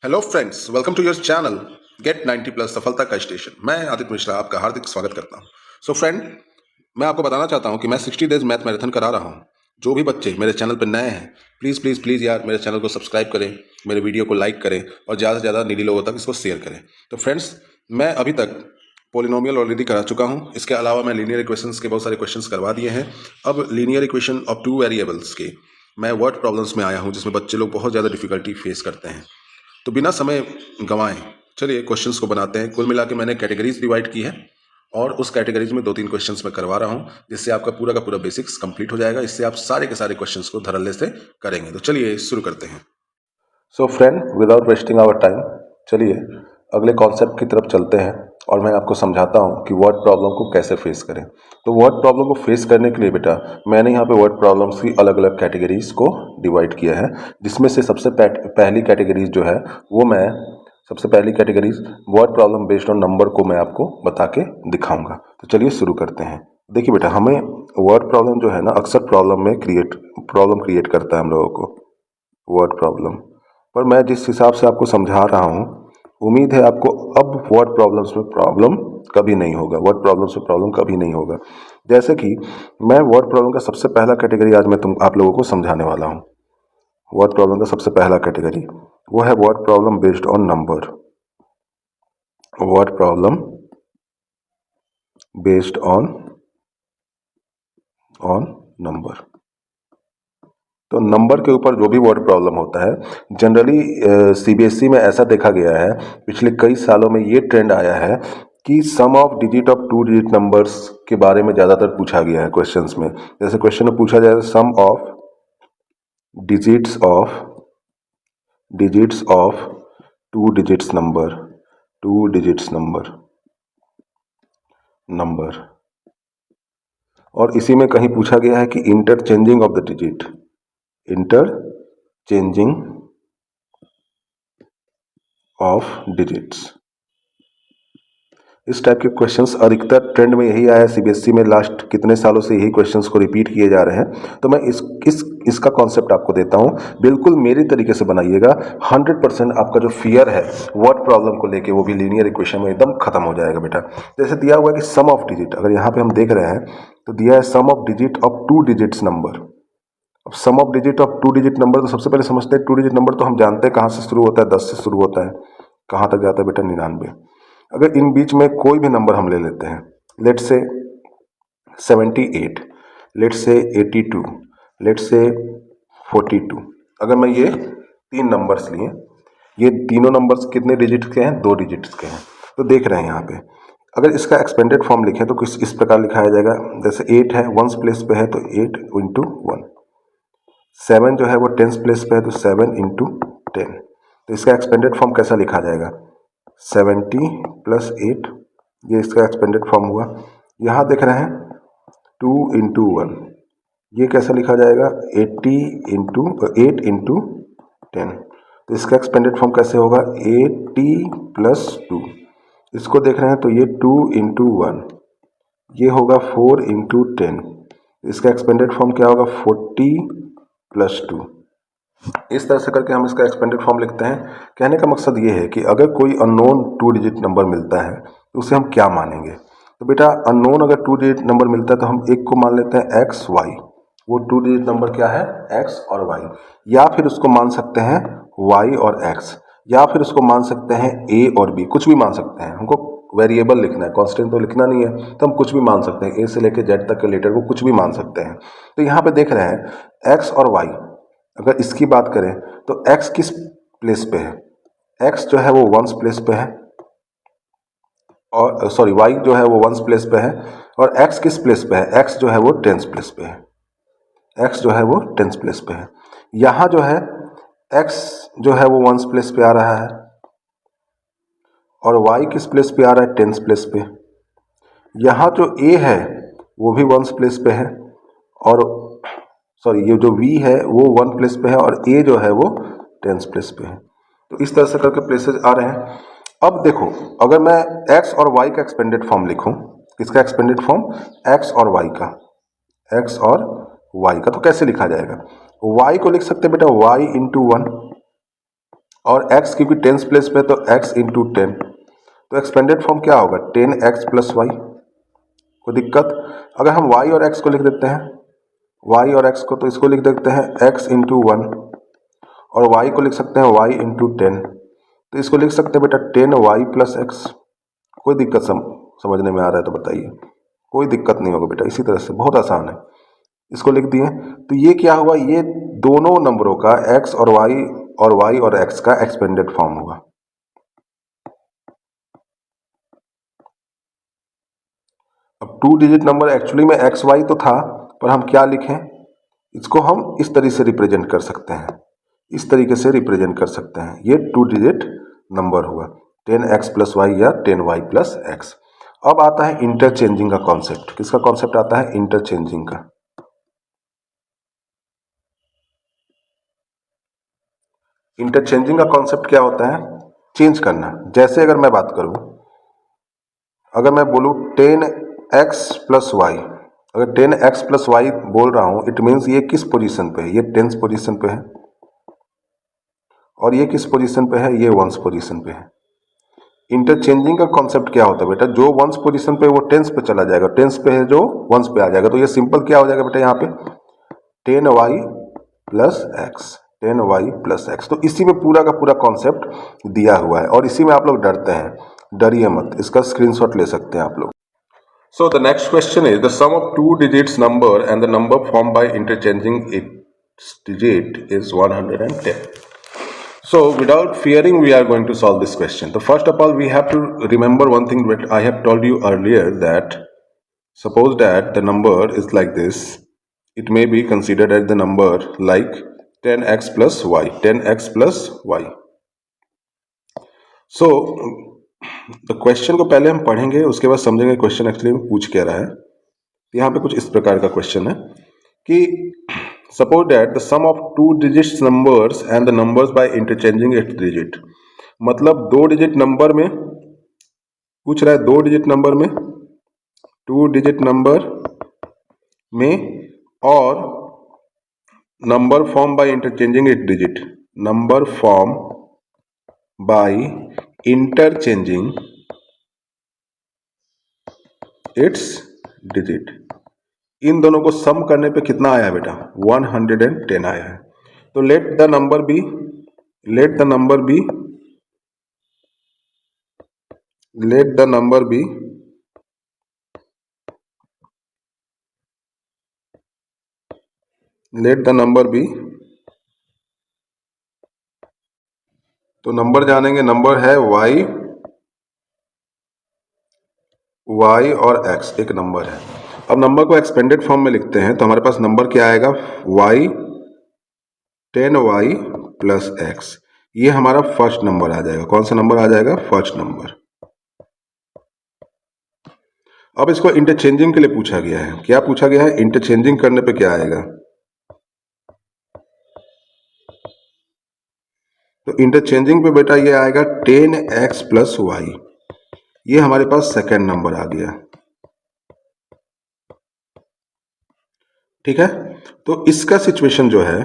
Hello friends, welcome to your channel get 90 plus सफलता का station. मैं आदित्य मिश्रा आपका हार्दिक स्वागत करता हूं। सो फ्रेंड, मैं आपको बताना चाहता हूं कि मैं 60 डेज मैथ मैराथन करा रहा हूं। जो भी बच्चे मेरे चैनल पर नए हैं, प्लीज़ प्लीज़ प्लीज़ यार मेरे चैनल को सब्सक्राइब करें, मेरे वीडियो को लाइक करें और ज़्यादा से ज़्यादा नीडी लोगों तक इसको शेयर करें। तो फ्रेंड्स, मैं अभी तक पोलिनोमियल ऑलरेडी करा चुका हूँ। इसके अलावा मैं लीनियर इक्वेशंस के बहुत सारे क्वेश्चंस करवा दिए हैं। अब linear equation of two variables के मैं वर्ड प्रॉब्लम्स में आया हूँ, जिसमें बच्चे लोग बहुत ज़्यादा डिफिकल्टी फेस करते हैं। तो बिना समय गंवाएं चलिए क्वेश्चंस को बनाते हैं। कुल मिला के मैंने कैटेगरीज डिवाइड की है और उस कैटेगरीज में 2-3 क्वेश्चंस मैं करवा रहा हूं, जिससे आपका पूरा का पूरा बेसिक्स कंप्लीट हो जाएगा। इससे आप सारे के सारे क्वेश्चंस को धड़ल्ले से करेंगे। तो चलिए शुरू करते हैं। So friend, without wasting our time, चलिए अगले कॉन्सेप्ट की तरफ चलते हैं और मैं आपको समझाता हूं कि वर्ड प्रॉब्लम को कैसे फेस करें। तो वर्ड प्रॉब्लम को फेस करने के लिए बेटा मैंने यहाँ पे वर्ड प्रॉब्लम्स की अलग अलग कैटेगरीज को डिवाइड किया है, जिसमें से सबसे पहली कैटेगरीज जो है वो मैं सबसे पहली categories word problem based on number को मैं आपको बता के दिखाऊंगा। तो चलिए शुरू करते हैं। देखिए बेटा, हमें वर्ड प्रॉब्लम जो है ना अक्सर प्रॉब्लम क्रिएट करता है हम लोगों को वर्ड प्रॉब्लम। पर मैं जिस हिसाब से आपको समझा रहा हूँ, उम्मीद है आपको अब वर्ड प्रॉब्लम्स में प्रॉब्लम कभी नहीं होगा। वर्ड प्रॉब्लम्स में प्रॉब्लम कभी नहीं होगा। जैसे कि मैं वर्ड प्रॉब्लम का सबसे पहला कैटेगरी आज मैं आप लोगों को समझाने वाला हूँ। वर्ड प्रॉब्लम का सबसे पहला कैटेगरी वो है word problem based on number. Word problem based on number. तो नंबर के ऊपर जो भी वर्ड प्रॉब्लम होता है, जनरली सीबीएसई में ऐसा देखा गया है, पिछले कई सालों में ये ट्रेंड आया है कि sum of digit of two digit numbers के बारे में ज़्यादातर पूछा गया है क्वेश्चंस में। जैसे क्वेश्चन में पूछा जाए sum of digits of two digits number. और इसी में कहीं पूछा गया है कि इंटरचेंजिंग ऑफ डिजिट्स। इस टाइप के क्वेश्चंस अधिकतर ट्रेंड में यही आया है सीबीएसई में। लास्ट कितने सालों से यही क्वेश्चंस को रिपीट किए जा रहे हैं। तो मैं इसका कॉन्सेप्ट आपको देता हूं, बिल्कुल मेरी तरीके से बनाइएगा। 100% आपका जो फियर है वर्ड प्रॉब्लम को लेके, वो भी लीनियर इक्वेशन में एकदम खत्म हो जाएगा बेटा। जैसे दिया हुआ है कि सम ऑफ डिजिट, अगर यहाँ पे हम देख रहे हैं तो दिया है sum of digit of two digits number. अब sum of digit of two digit number, तो सबसे पहले समझते हैं टू डिजिट नंबर तो हम जानते हैं कहाँ से शुरू होता है, 10 से शुरू होता है। कहाँ तक जाता है बेटा? 99। अगर इन बीच में कोई भी नंबर हम ले लेते हैं, लेट से 78, लेट से 82, लेट से 42। अगर मैं ये 3 नंबर्स लिए, ये तीनों नंबर्स कितने डिजिट्स के हैं? 2 डिजिट्स के हैं। तो देख रहे हैं यहाँ पे, अगर इसका एक्सपेंडेड फॉर्म लिखें तो कुछ इस प्रकार लिखाया जाएगा। जैसे 8 है, वंस प्लेस पे है तो 8 इंटू 1। 7 जो है वो टेंस प्लेस पे है तो 7 इंटू 10। तो इसका एक्सपेंडेड फॉर्म कैसा लिखा जाएगा? 70 प्लस 8, ये इसका एक्सपेंडेड फॉर्म हुआ। यहाँ देख रहे हैं 2 इंटू 1, ये कैसा लिखा जाएगा? 8 इंटू 10। तो इसका एक्सपेंडेड फॉर्म कैसे होगा? 80 प्लस 2। इसको देख रहे हैं तो ये 2 इंटू 1, ये होगा 4 इंटू 10। इसका एक्सपेंडेड फॉर्म क्या होगा? 40 प्लस 2। इस तरह से करके हम इसका एक्सपेंडेड फॉर्म लिखते हैं। कहने का मकसद ये है कि अगर कोई अननोन 2 डिजिट नंबर मिलता है तो उसे हम क्या मानेंगे? तो बेटा अननोन अगर 2 डिजिट नंबर मिलता है तो हम एक को मान लेते हैं एक्स वाई। वो 2 डिजिट नंबर क्या है? एक्स और वाई। या फिर उसको मान सकते हैं वाई और एक्स, या फिर उसको मान सकते हैं ए और बी, कुछ भी मान सकते हैं। हमको वेरिएबल लिखना है, कांस्टेंट तो लिखना नहीं है, तो हम कुछ भी मान सकते हैं। ए से लेकर जेड तक के लेटर को कुछ भी मान सकते हैं। तो यहाँ पे देख रहे हैं एक्स और वाई, अगर इसकी बात करें तो x किस प्लेस पे है? x जो है वो वंस प्लेस पे है, और सॉरी y जो है वो वंस प्लेस पे है, और x किस प्लेस पे है? x जो है वो टेंस प्लेस पे है। x जो है वो टेंस प्लेस पे है। यहाँ जो है x जो है वो वंस प्लेस पे आ रहा है, और y किस प्लेस पे आ रहा है? टेंस प्लेस पे। यहाँ जो a है वो भी वंस प्लेस पे है, और सॉरी ये जो v है वो 1 प्लेस पे है, और a जो है वो टेंस प्लेस पे है। तो इस तरह से करके प्लेसेस आ रहे हैं। अब देखो, अगर मैं x और y का एक्सपेंडेड फॉर्म लिखूं, किसका एक्सपेंडेड फॉर्म? x और y का, x और y का, तो कैसे लिखा जाएगा? y को लिख सकते हैं बेटा y इंटू 1, और x क्योंकि टेंस प्लेस पे तो x इंटू 10, तो एक्सपेंडेड फॉर्म क्या होगा 10x प्लस वाई। कोई दिक्कत? अगर हम y और x को लिख देते हैं, y और x को, तो इसको लिख देते हैं x इंटू 1 और y को लिख सकते हैं y इंटू 10, तो इसको लिख सकते हैं बेटा 10y प्लस एक्स। कोई दिक्कत समझने में आ रहा है तो बताइए? कोई दिक्कत नहीं होगा बेटा, इसी तरह से बहुत आसान है। इसको लिख दिए, तो ये क्या हुआ, ये दोनों नंबरों का x और y और x का एक्सपेंडेड फॉर्म हुआ। अब 2 डिजिट नंबर एक्चुअली में एक्स वाई तो था, पर हम क्या लिखें, इसको हम इस तरीके से रिप्रेजेंट कर सकते हैं, इस तरीके से रिप्रेजेंट कर सकते हैं। ये 2 डिजिट नंबर हुआ 10x प्लस वाई या 10y प्लस एक्स। अब आता है इंटरचेंजिंग का कॉन्सेप्ट। किसका कॉन्सेप्ट आता है? इंटरचेंजिंग का। इंटरचेंजिंग का कॉन्सेप्ट क्या होता है? चेंज करना। जैसे अगर मैं बात करूं, अगर मैं बोलूं 10x प्लस वाई, अगर 10x प्लस वाई बोल रहा हूं, इट मीन्स ये किस पोजीशन पे है? ये टेंस पोजीशन पे है। और ये किस पोजीशन पे है? ये वंस पोजीशन पे है। इंटरचेंजिंग का कॉन्सेप्ट क्या होता है बेटा? जो वंस पोजीशन पे वो टेंस पे चला जाएगा, टेंस पे है जो वंस पे आ जाएगा। तो ये सिंपल क्या हो जाएगा बेटा यहाँ पे 10y plus x, 10y plus x. तो इसी में पूरा का पूरा कॉन्सेप्ट दिया हुआ है और इसी में आप लोग डरते हैं, डरिए मत, इसका स्क्रीनशॉट ले सकते हैं आप लोग। So the next question is the sum of two digits number and the number formed by interchanging its digit is 110. So without fearing we are going to solve this question. So first of all we have to remember one thing that I have told you earlier, that suppose that the number is like this, it may be considered as the number like 10x plus y, 10x plus y. So तो question को पहले हम पढ़ेंगे, उसके बाद समझेंगे question actually में पूछ क्या रहा है। यहाँ पे कुछ इस प्रकार का क्वेश्चन है कि suppose that the sum of 2 digits numbers and the numbers by interchanging its digit. मतलब 2 डिजिट नंबर में पूछ रहा है, 2 डिजिट नंबर में, 2 डिजिट नंबर में और number form by interchanging its digit, number form by interchanging its digit. इन दोनों को सम करने पे कितना आया बेटा? 110 आया है। तो लेट द नंबर बी तो नंबर जानेंगे, नंबर है y और x, एक नंबर है। अब नंबर को एक्सपेंडेड फॉर्म में लिखते हैं तो हमारे पास नंबर क्या आएगा? y 10y plus x. ये हमारा फर्स्ट नंबर आ जाएगा। कौन सा नंबर आ जाएगा? First number. अब इसको इंटरचेंजिंग के लिए पूछा गया है। क्या पूछा गया है? इंटरचेंजिंग करने पे क्या आएगा? तो इंटरचेंजिंग पे बेटा ये आएगा 10x प्लस वाई। ये हमारे पास सेकेंड नंबर आ गया। ठीक है, तो इसका सिचुएशन जो है,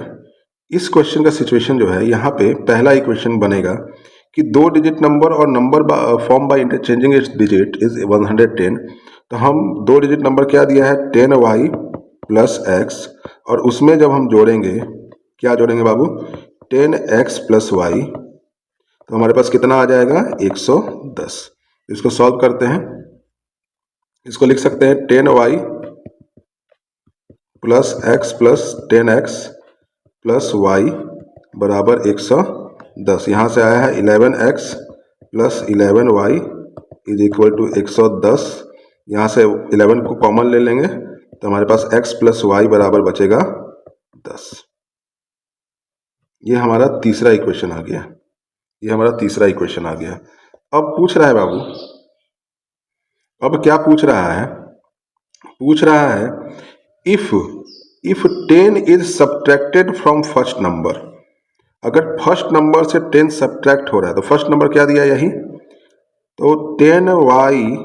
इस क्वेश्चन का सिचुएशन जो है, यहाँ पे पहला इक्वेशन बनेगा कि 2 डिजिट नंबर और number form by interchanging its digit is 110। तो हम 2 डिजिट नंबर क्या दिया है? 10y प्लस एक्स, और उसमें जब हम जोड़ेंगे, क्या जोड़ेंगे बाबू? 10x प्लस वाई, तो हमारे पास कितना आ जाएगा? 110। इसको सॉल्व करते हैं, इसको लिख सकते हैं 10y plus x plus 10x plus y बराबर 110। यहाँ से आया है 11x plus 11y is equal to 110। यहाँ से 11 को कॉमन ले लेंगे तो हमारे पास x प्लस वाई बराबर बचेगा 10। ये हमारा तीसरा इक्वेशन आ गया। अब पूछ रहा है बाबू, अब क्या पूछ रहा है? पूछ रहा है if 10 is subtracted from first number. अगर फर्स्ट नंबर से 10 सब्ट्रैक्ट हो रहा है तो फर्स्ट नंबर क्या दिया? यही तो 10y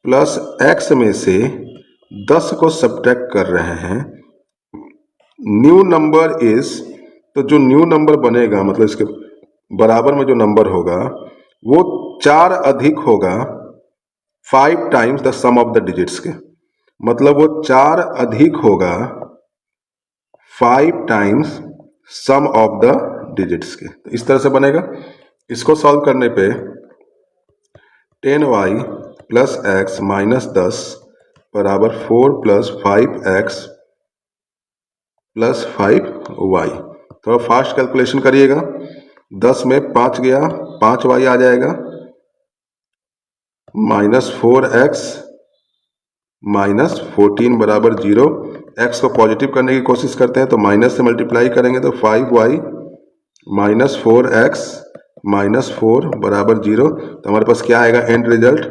प्लस एक्स में से 10 को सब्ट्रैक्ट कर रहे हैं। न्यू नंबर इज, तो जो न्यू नंबर बनेगा, मतलब इसके बराबर में जो नंबर होगा वो 4 अधिक होगा 5 times the sum of the digits के, मतलब वो 4 अधिक होगा 5 times sum of the digits के। तो इस तरह से बनेगा। इसको सॉल्व करने पे 10y प्लस एक्स माइनस 10 बराबर 4 प्लस 5x प्लस 5y। थोड़ा फास्ट कैलकुलेशन करिएगा। 10 में 5 गया, 5y आ जाएगा, माइनस 4x माइनस 14 बराबर 0। x को पॉजिटिव करने की कोशिश करते हैं तो माइनस से मल्टीप्लाई करेंगे तो 5y माइनस 4x माइनस 4 बराबर 0। तो हमारे पास क्या आएगा and result,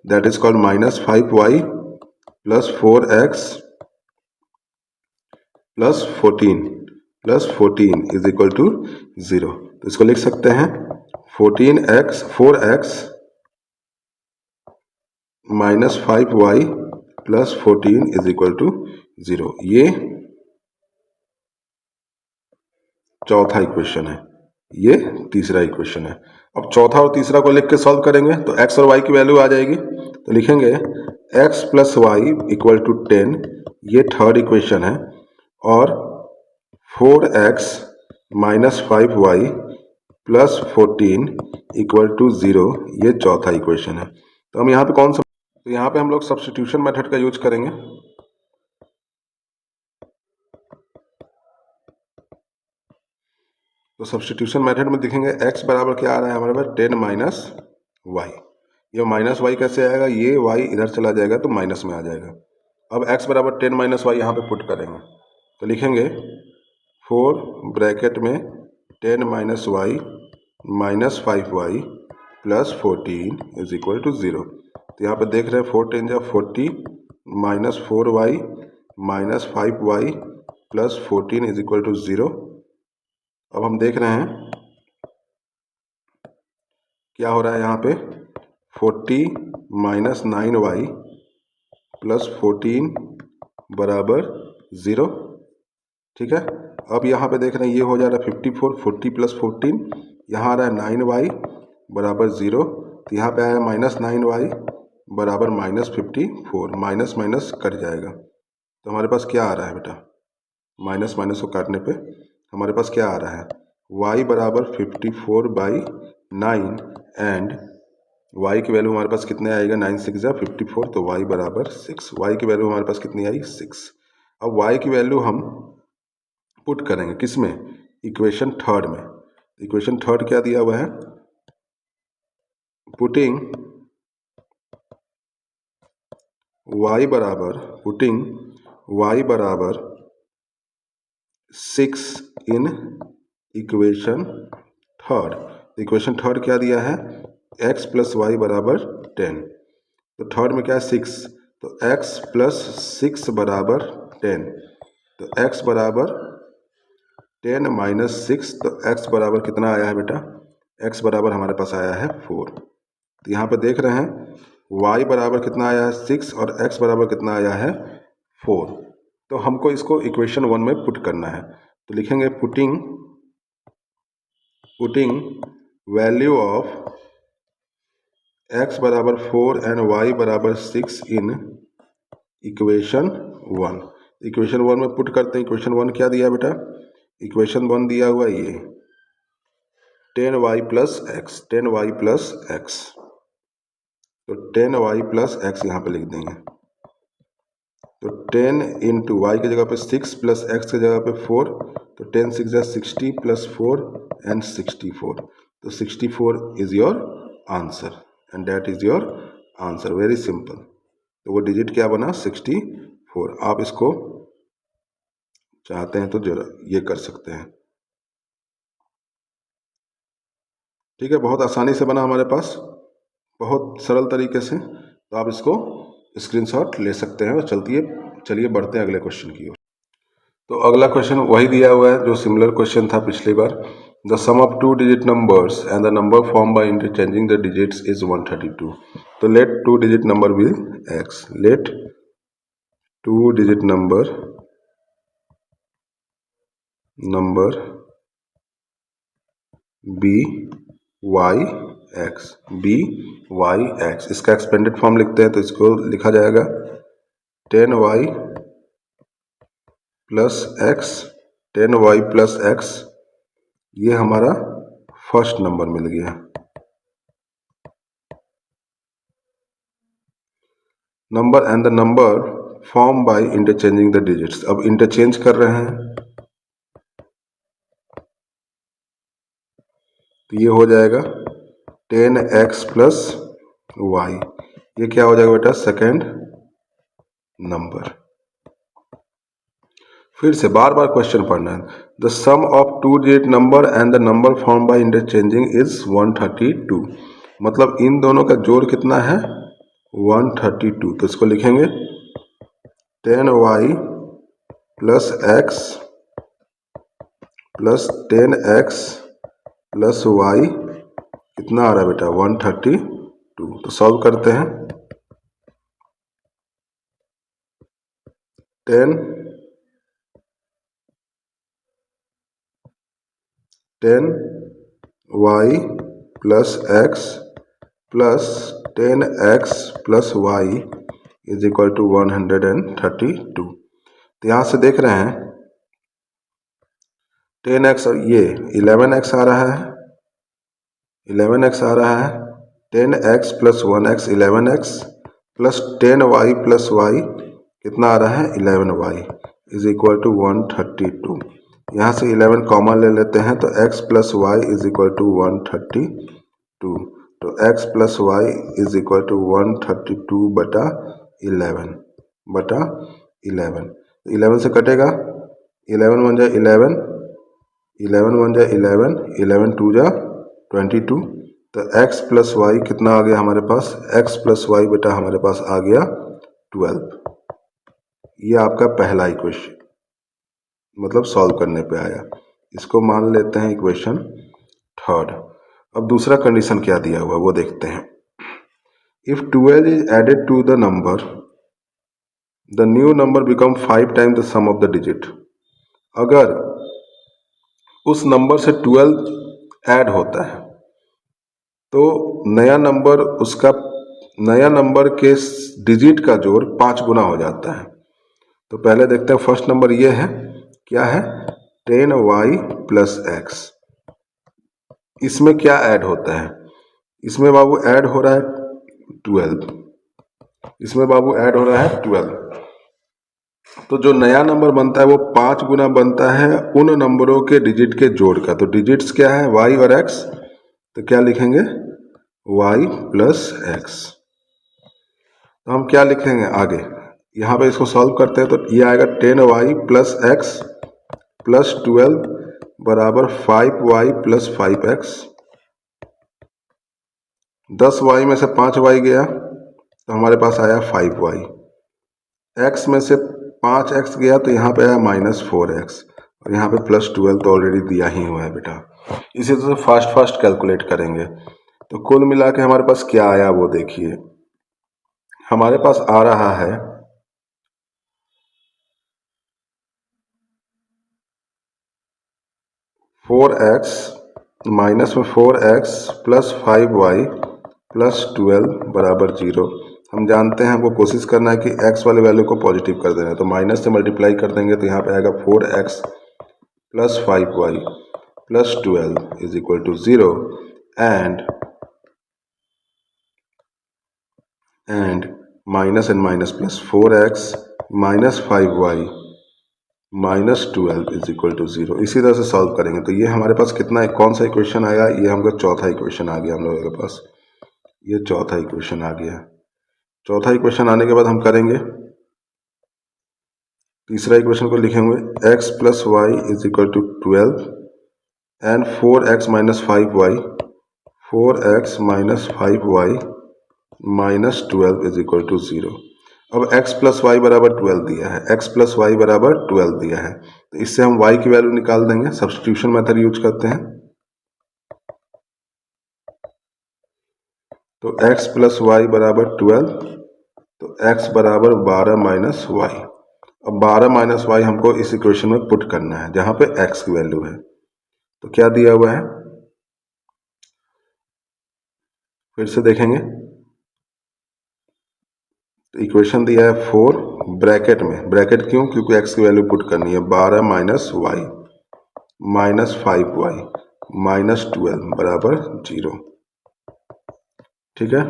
that is called minus 5y plus 4x plus 14 is equal to 0। तो इसको लिख सकते हैं 4x minus 5y plus 14 is equal to 0। ये चौथा इक्वेशन है, ये तीसरा इक्वेशन है। अब चौथा और तीसरा को लिख के सॉल्व करेंगे तो x और y की वैल्यू आ जाएगी। तो लिखेंगे x plus y equal to 10, ये थर्ड इक्वेशन है, और 4x minus 5y plus 14 equal to 0, ये चौथा इक्वेशन है। तो हम यहाँ पे कौन सा, तो यहाँ पे हम लोग सब्स्टिट्यूशन मेथड का यूज करेंगे। तो सब्स्टिट्यूशन मेथड में देखेंगे x बराबर क्या आ रहा है हमारे पास 10 माइनस वाई। ये माइनस वाई कैसे आएगा, ये y इधर चला जाएगा तो माइनस में आ जाएगा। अब x बराबर 10 माइनस वाई यहाँ पे पुट करेंगे तो लिखेंगे 4 ब्रैकेट में 10 minus y minus 5y plus 14 is equal to 0। तो यहाँ पे देख रहे हैं 4 10 जा 40 minus 4y minus 5y plus 14 is equal to 0। अब हम देख रहे हैं क्या हो रहा है यहाँ पे 40 माइनस 9y प्लस 14 बराबर 0। ठीक है, अब यहाँ पे देख रहे हैं ये हो जा रहा है 54, 40 प्लस 14, यहाँ आ रहा है 9y बराबर 0। तो यहाँ पे आया माइनस 9y बराबर माइनस 54, माइनस माइनस कट जाएगा। तो हमारे पास क्या आ रहा है बेटा, माइनस माइनस को काटने पे हमारे पास क्या आ रहा है y बराबर 54 बाई 9 एंड y की वैल्यू हमारे पास कितने आएगा, 9 6 जा 54, तो y बराबर 6। y की वैल्यू हमारे पास कितनी आई 6। अब y की वैल्यू हम पुट करेंगे किस में, इक्वेशन थर्ड में। इक्वेशन थर्ड क्या दिया हुआ है, पुटिंग y बराबर 6 in equation third. Equation third क्या दिया है, x प्लस वाई बराबर 10, तो थर्ड में क्या है 6, तो x प्लस 6 बराबर 10, तो x बराबर 10 माइनस 6, तो x बराबर कितना आया है बेटा, x बराबर हमारे पास आया है 4। तो यहाँ पे देख रहे हैं y बराबर कितना आया है 6 और x बराबर कितना आया है 4। तो हमको इसको इक्वेशन 1 में पुट करना है। तो लिखेंगे पुटिंग वैल्यू ऑफ x बराबर 4 एंड y बराबर 6 इन इक्वेशन 1। इक्वेशन 1 में पुट करते हैं। इक्वेशन 1 क्या दिया बेटा, इक्वेशन 1 दिया हुआ ये 10y plus x, 10y plus x, तो 10y प्लस एक्स यहाँ पे लिख देंगे। तो 10 इंटू वाई की जगह पे 6 प्लस एक्स की जगह पे 4, तो 10 6 जा 60 प्लस 4 एंड 64, तो 64 is your answer and that is your answer, very simple. तो वो डिजिट क्या बना 64। आप इसको चाहते हैं तो जरा ये कर सकते हैं। ठीक है, बहुत आसानी से बना हमारे पास, बहुत सरल तरीके से। तो आप इसको स्क्रीनशॉट ले सकते हैं और चलिए बढ़ते हैं अगले क्वेश्चन की ओर। तो अगला क्वेश्चन वही दिया हुआ है जो सिमिलर क्वेश्चन था पिछली बार। The sum of 2 digit numbers and the number form by interchanging the digits is 132। तो let 2 digit number will x, let 2 digit number be y x, be y x. इसका एक्सपेंडेड फॉर्म लिखते हैं तो इसको लिखा जाएगा 10y plus x, 10y plus x. ये हमारा फर्स्ट नंबर मिल गया। Number and the number form by interchanging the digits. अब इंटरचेंज कर रहे हैं तो ये हो जाएगा 10x प्लस वाई। ये क्या हो जाएगा बेटा? Second number. फिर से बार बार क्वेश्चन पढ़ना है। The sum of two digit number and the number form by interchanging is 132। मतलब इन दोनों का जोड़ कितना है? 132। तो इसको लिखेंगे 10y plus x plus 10x plus y कितना आ रहा है बेटा? 132। तो सॉल्व करते हैं। 10y plus x plus 10x plus y is equal to 132। तो यहाँ से देख रहे हैं 10x और ये 11x आ रहा है, 11x आ रहा है। 10x plus 1x 11x plus 10y plus y कितना आ रहा है? 11y is equal to 132। यहाँ से 11 कॉमन ले लेते हैं तो x plus y is equal to 132। तो x plus y is equal to 132 बटा 11 बटा 11। 11 से कटेगा, 11 वन जा 11, 11 वन जा 11, 11 टू जा 22। तो x प्लस वाई कितना आ गया हमारे पास? x प्लस वाई बेटा हमारे पास आ गया 12। ये आपका पहला इक्वेशन मतलब सॉल्व करने पे आया। इसको मान लेते हैं इक्वेशन थर्ड। अब दूसरा कंडीशन क्या दिया हुआ वो देखते हैं। If 12 is added to the number, the new number become 5 times the sum of the digit. अगर उस नंबर से 12 ऐड होता है तो नया नंबर, उसका नया नंबर के डिजिट का जोड़ 5 गुना हो जाता है। तो पहले देखते हैं फर्स्ट नंबर ये है, क्या है? 10y plus x. इसमें क्या ऐड होता है? इसमें बाबू ऐड हो रहा है 12। इसमें बाबू ऐड हो रहा है 12। तो जो नया नंबर बनता है वो 5 गुना बनता है उन नंबरों के डिजिट के जोड़ का। तो डिजिट्स क्या है? y और x। तो क्या लिखेंगे? y plus x. तो हम क्या लिखेंगे आगे? यहाँ पे इसको सॉल्व करते हैं तो ये आएगा 10y प्लस एक्स प्लस 12 बराबर 5y प्लस 5x। 10y में से 5y गया तो हमारे पास आया 5y। x में से 5x गया तो यहाँ पे आया -4x और यहाँ पे प्लस 12 तो ऑलरेडी दिया ही हुआ है बेटा। इसी तरह से फास्ट कैलकुलेट करेंगे। तो कुल मिला के हमारे पास क्या आया वो देखिए। हमारे पास आ रहा है 4x माइनस में 4x प्लस 5y प्लस 12 बराबर 0। हम जानते हैं हमको कोशिश करना है कि x वाले वैल्यू को पॉजिटिव कर देना है। तो माइनस से मल्टीप्लाई कर देंगे तो यहाँ पे आएगा 4x plus 5y plus 12 is equal to 0 and minus and minus plus 4x minus 5y minus 12 is equal to 0। इसी तरह से सॉल्व करेंगे तो ये हमारे पास कितना है? कौन सा इक्वेशन आया? ये हमको चौथा इक्वेशन आ गया हम लोगों के पास। ये चौथा इक्वेशन आ गया। चौथा इक्वेशन आने के बाद हम करेंगे तीसरा इक्वेशन को लिखेंगे x plus y is equal to 12 and 4x minus 5y, 4x minus 5y minus 12 is equal to 0। अब x प्लस वाई बराबर 12 दिया है, x प्लस वाई बराबर 12 दिया है तो इससे हम y की वैल्यू निकाल देंगे। सब्स्टिट्यूशन मेथड यूज करते हैं। तो x प्लस वाई बराबर 12, तो x बराबर 12 माइनस वाई। अब 12 माइनस वाई हमको इस इक्वेशन में पुट करना है जहां पे x की वैल्यू है। तो क्या दिया हुआ है? फिर से देखेंगे, इक्वेशन दिया है 4 ब्रैकेट में, ब्रैकेट क्यों, क्योंकि x की वैल्यू पुट करनी है, 12 minus y minus 5y minus 12 बराबर 0। ठीक है,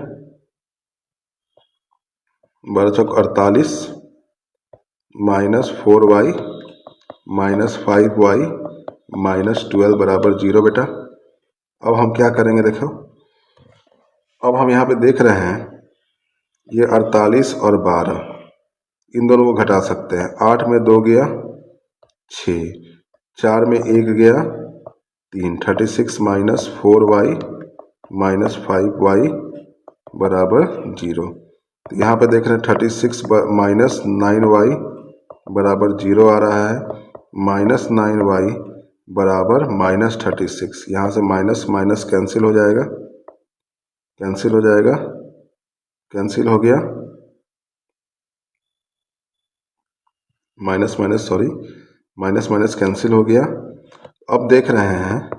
12 चौक 48 minus 4y minus 5y minus 12 बराबर 0 बेटा। अब हम क्या करेंगे, देखो अब हम यहाँ पे देख रहे हैं ये 48 और 12 इन दोनों को घटा सकते हैं। 8 में 2 गया 6, 4 में 1 गया 3, 36 माइनस 4y माइनस 5y बराबर 0। तो यहाँ पे देख रहे हैं 36 माइनस 9y बराबर 0 आ रहा है, माइनस 9y बराबर माइनस 36। यहाँ से माइनस माइनस कैंसिल हो जाएगा, कैंसिल हो जाएगा, कैंसिल हो गया, minus minus sorry minus minus cancel हो गया। अब देख रहे हैं,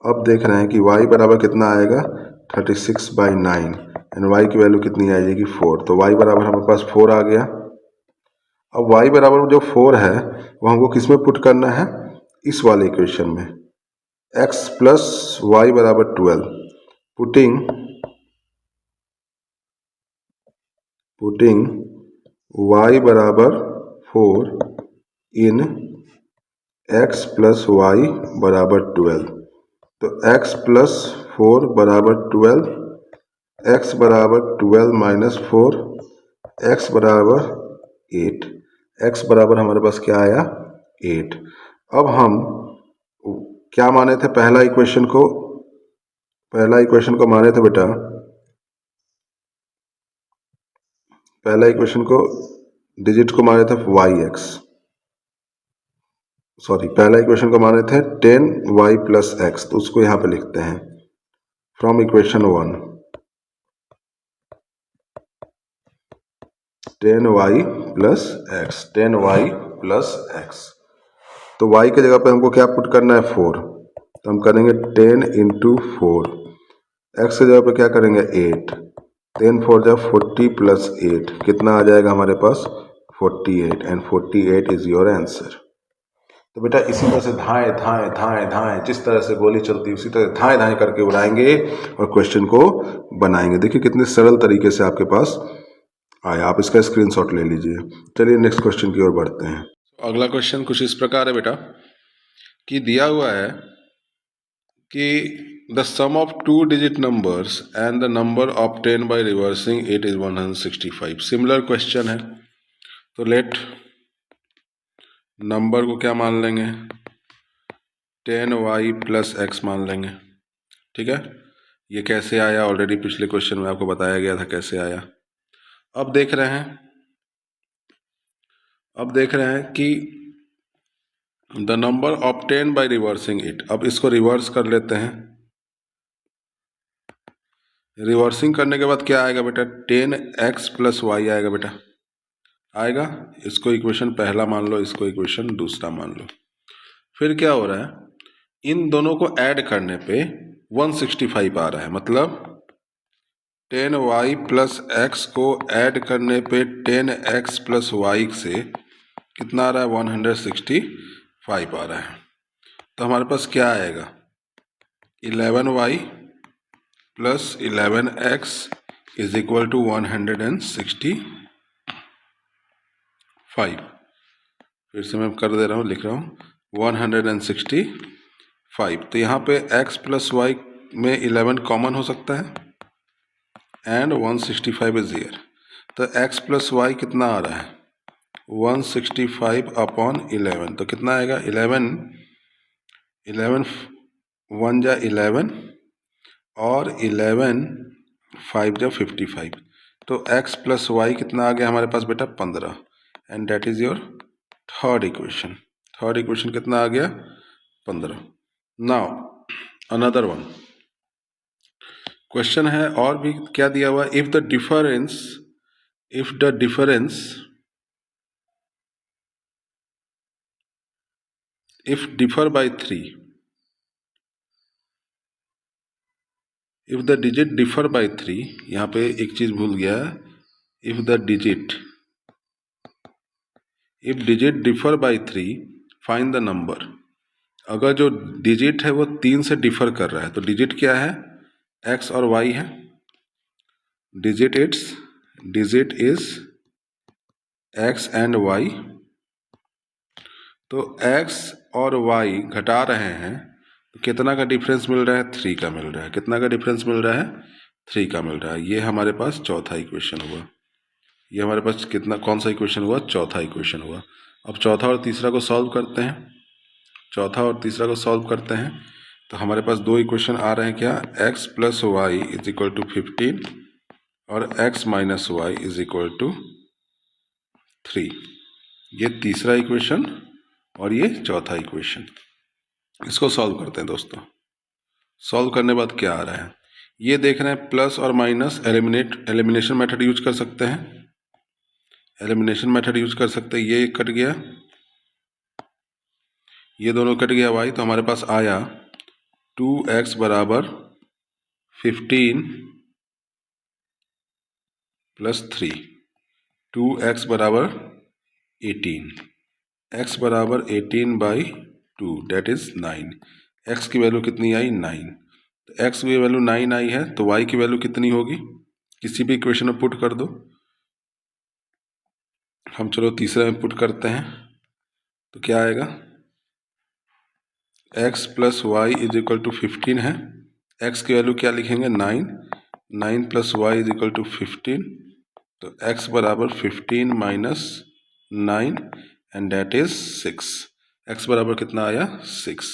अब देख रहे हैं कि y बराबर कितना आएगा 36/9 एंड y की वैल्यू कितनी आ जाएगी 4। तो y बराबर हमारे पास 4 आ गया। अब y बराबर जो 4 है वो हमको किस में पुट करना है, इस वाले इक्वेशन में, x प्लस वाई बराबर 12, पुटिंग y बराबर 4 इन x प्लस वाई बराबर 12। तो x प्लस 4 बराबर 12, x बराबर 12 माइनस 4, x बराबर 8, x बराबर हमारे पास क्या आया 8। अब हम क्या माने थे, पहला इक्वेशन को माने थे बेटा, पहला इक्वेशन को डिजिट को माने थे yx, सॉरी पहला इक्वेशन को माने थे 10y प्लस एक्स, तो उसको यहाँ पे लिखते हैं from equation 1 10y plus x, 10y plus x. तो y के जगह पे हमको क्या पुट करना है 4, तो हम करेंगे 10 इंटू 4, एक्स की जगह पे क्या करेंगे 8, 10 4 जा 40 प्लस 8 कितना आ जाएगा हमारे पास 48 एंड 48 इज योर आंसर। तो बेटा इसी तरह से धाएं धाएं धाएं धाएं, जिस तरह से गोली चलती है उसी तरह धाएं धाएं करके उड़ाएंगे और क्वेश्चन को बनाएंगे। देखिए कितने सरल तरीके से आपके पास आया, आप इसका स्क्रीनशॉट ले लीजिए। चलिए नेक्स्ट क्वेश्चन की ओर बढ़ते हैं। अगला क्वेश्चन कुछ इस प्रकार है बेटा कि दिया हुआ है कि the sum of 2 digit numbers and the number obtain by reversing it is 165। Similar question है, तो लेट नंबर को क्या मान लेंगे 10y प्लस एक्स मान लेंगे। ठीक है, ये कैसे आया, ऑलरेडी पिछले क्वेश्चन में आपको बताया गया था कैसे आया। अब देख रहे हैं कि the number obtain by reversing it. अब इसको रिवर्स कर लेते हैं, रिवर्सिंग करने के बाद क्या आएगा बेटा 10x प्लस वाई आएगा बेटा, आएगा। इसको इक्वेशन पहला मान लो, इसको इक्वेशन दूसरा मान लो। फिर क्या हो रहा है, इन दोनों को ऐड करने पे 165 आ रहा है, मतलब 10y प्लस एक्स को ऐड करने पे 10x प्लस वाई से कितना आ रहा है 165 आ रहा है। तो हमारे पास क्या आएगा 11y plus 11x is equal to 165। फिर से मैं कर दे रहा हूँ, लिख रहा हूँ 165। तो यहाँ पे x प्लस वाई में 11 कॉमन हो सकता है एंड 165 इज हियर। तो x प्लस वाई कितना आ रहा है 165 अपॉन 11, तो कितना आएगा 11 1 जा 11 और 11 5 जा 55। तो x प्लस वाई कितना आ गया हमारे पास बेटा 15 and that is your third equation. Third equation कितना आ गया 15। नाउ अनदर वन क्वेश्चन है, और भी क्या दिया हुआ, if the differ by 3, if the digit differ by 3, यहाँ पे एक चीज़ भूल गया, if digit differ by 3 find the number. अगर जो डिजिट है वो 3 से डिफर कर रहा है तो डिजिट क्या है, x और y है। Digit is x and y। तो x और y घटा रहे हैं तो कितना का डिफरेंस मिल रहा है, 3 का मिल रहा है। कितना का डिफरेंस मिल रहा है, 3 का मिल रहा है। ये हमारे पास चौथा इक्वेशन हुआ। ये हमारे पास कितना, कौन सा इक्वेशन हुआ, चौथा इक्वेशन हुआ। अब चौथा और तीसरा को सॉल्व करते हैं। चौथा और तीसरा को सॉल्व करते हैं तो हमारे पास दो इक्वेशन आ रहे हैं क्या, x plus y is equal to 15 और x minus y is equal to 3। ये तीसरा इक्वेशन और ये चौथा इक्वेशन। इसको सॉल्व करते हैं दोस्तों। सॉल्व करने बाद क्या आ रहा है, ये देख रहे हैं प्लस और माइनस एलिमिनेशन मेथड यूज कर सकते हैं। एलिमिनेशन मेथड यूज कर सकते हैं। ये कट गया, ये दोनों कट गया y, तो हमारे पास आया 2x बराबर 15 प्लस 3, 2x बराबर 18, x बराबर 18 बाई 2 डेट इज 9। x की वैल्यू कितनी आई, 9। तो x की वैल्यू 9 आई है तो y की वैल्यू कितनी होगी, किसी भी इक्वेशन में पुट कर दो। हम चलो तीसरे में पुट करते हैं तो क्या आएगा, x plus y is equal to 15 है। x की वैल्यू क्या लिखेंगे, 9। 9 plus y is equal to 15, तो x बराबर 15 minus 9 and that is 6। x बराबर कितना आया, 6।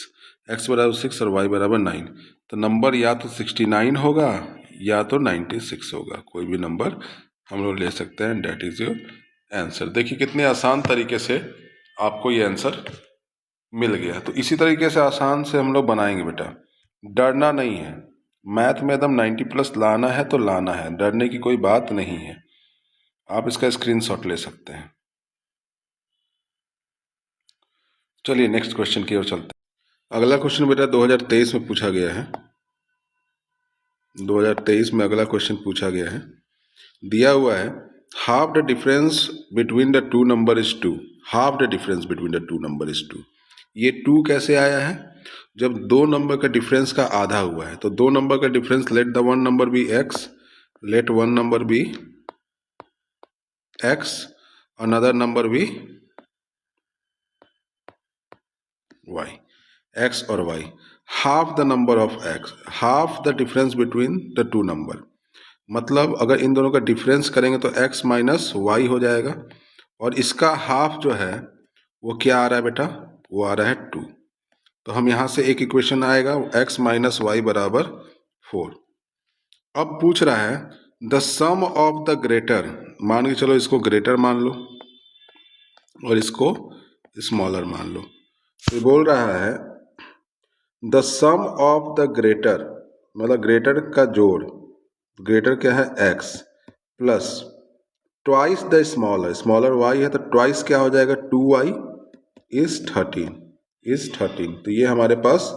x बराबर 6 और y बराबर 9। तो नंबर या तो 69 होगा या तो 96 होगा। कोई भी नंबर हम लोग ले सकते हैं। That is your answer. देखिए कितने आसान तरीके से आपको ये आंसर मिल गया। तो इसी तरीके से आसान से हम लोग बनाएंगे बेटा। डरना नहीं है, मैथ में एकदम 90 प्लस लाना है तो लाना है, डरने की कोई बात नहीं है। आप इसका स्क्रीनशॉट ले सकते हैं। चलिए नेक्स्ट क्वेश्चन की ओर चलते हैं। अगला क्वेश्चन बेटा 2023 में पूछा गया है। 2023 में अगला क्वेश्चन पूछा गया है। दिया हुआ है half the difference between the two number is 2। Half the difference between the two number is 2। ये 2 कैसे आया है, जब दो नंबर का डिफरेंस का आधा हुआ है। तो दो नंबर का difference, let the one number be x, let one number be x, another number be y, x और y, half the number of x, half the difference between the two number। मतलब अगर इन दोनों का difference करेंगे तो x minus Y हो जाएगा और इसका हाफ जो है वो क्या आ रहा है बेटा, वो आ रहा है 2। तो हम यहाँ से एक इक्वेशन आएगा x माइनस वाई बराबर 4। अब पूछ रहा है the sum of the greater, मान के चलो इसको ग्रेटर मान लो और इसको स्मॉलर मान लो। तो बोल रहा है the sum of the greater, मतलब ग्रेटर का जोड़, ग्रेटर क्या है x, plus twice the smaller, smaller y है तो ट्वाइस क्या हो जाएगा, 2y इज 13। तो ये हमारे पास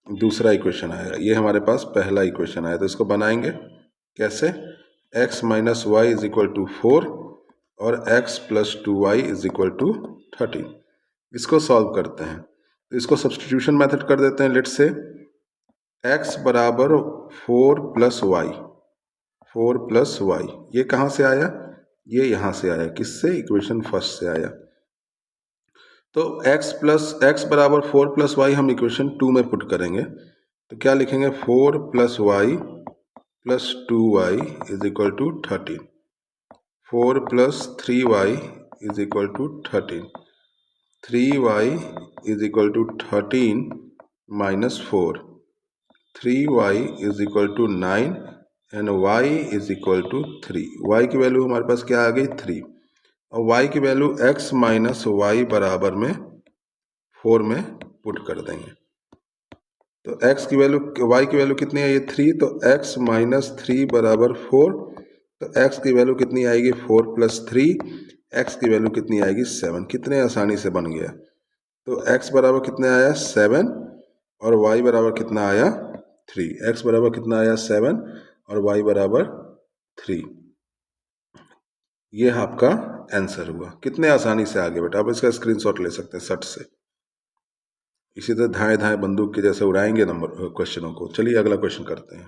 दूसरा इक्वेशन आएगा, ये हमारे पास पहला इक्वेशन आया। तो इसको बनाएंगे कैसे, x minus y is equal to 4 और x plus 2y is equal to 13। इसको सॉल्व करते हैं तो इसको सब्सटीट्यूशन मेथड कर देते हैं। लेट से x बराबर 4 प्लस वाई, 4 प्लस वाई, ये कहाँ से आया, ये यहाँ से आया, किससे, इक्वेशन फर्स्ट से आया। तो x बराबर 4 प्लस वाई हम इक्वेशन 2 में पुट करेंगे तो क्या लिखेंगे, 4 plus y plus 2y is equal to 13, 4 plus 3y is equal to 13, 3y is equal to 13 minus 4, 3y is equal to 9 and y is equal to 3। y की value हमारे पास क्या आ गई, 3। और y की वैल्यू x माइनस वाई बराबर में 4 में पुट कर देंगे। तो x की वैल्यू, y की वैल्यू कितनी है, ये 3, तो x माइनस 3 बराबर 4। तो x की वैल्यू कितनी आएगी, 4 प्लस 3, x की वैल्यू कितनी आएगी, 7। कितने आसानी से बन गया। तो x बराबर कितने आया, 7 और y बराबर कितना आया, 3। x बराबर कितना आया 7 और y बराबर 3। ये आपका आंसर हुआ। कितने आसानी से आगे बेटा, आप इसका स्क्रीनशॉट ले सकते हैं सट से। इसी तरह धाए धाए बंदूक के जैसे उड़ाएंगे नंबर क्वेश्चनों को। चलिए अगला क्वेश्चन करते हैं।